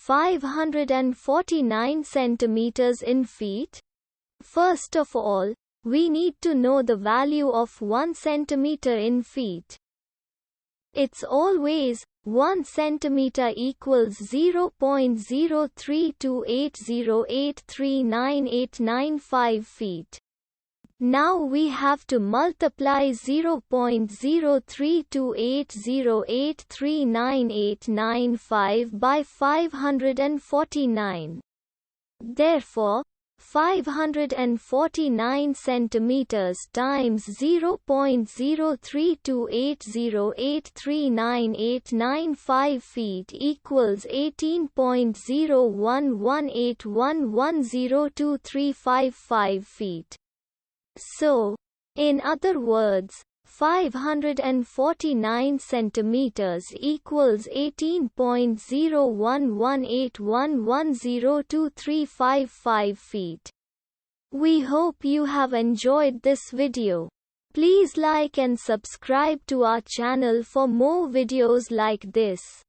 549 centimeters in feet? First of all, we need to know the value of 1 centimeter in feet. It's always 1 centimeter equals 0.03280839895 feet. Now we have to multiply 0.03280839895 by 549. Therefore, 549 centimeters times 0.03280839895 feet equals 18.0118110235 feet. So, in other words, 549 centimeters equals 18.0118110235 feet. We hope you have enjoyed this video. Please like and subscribe to our channel for more videos like this.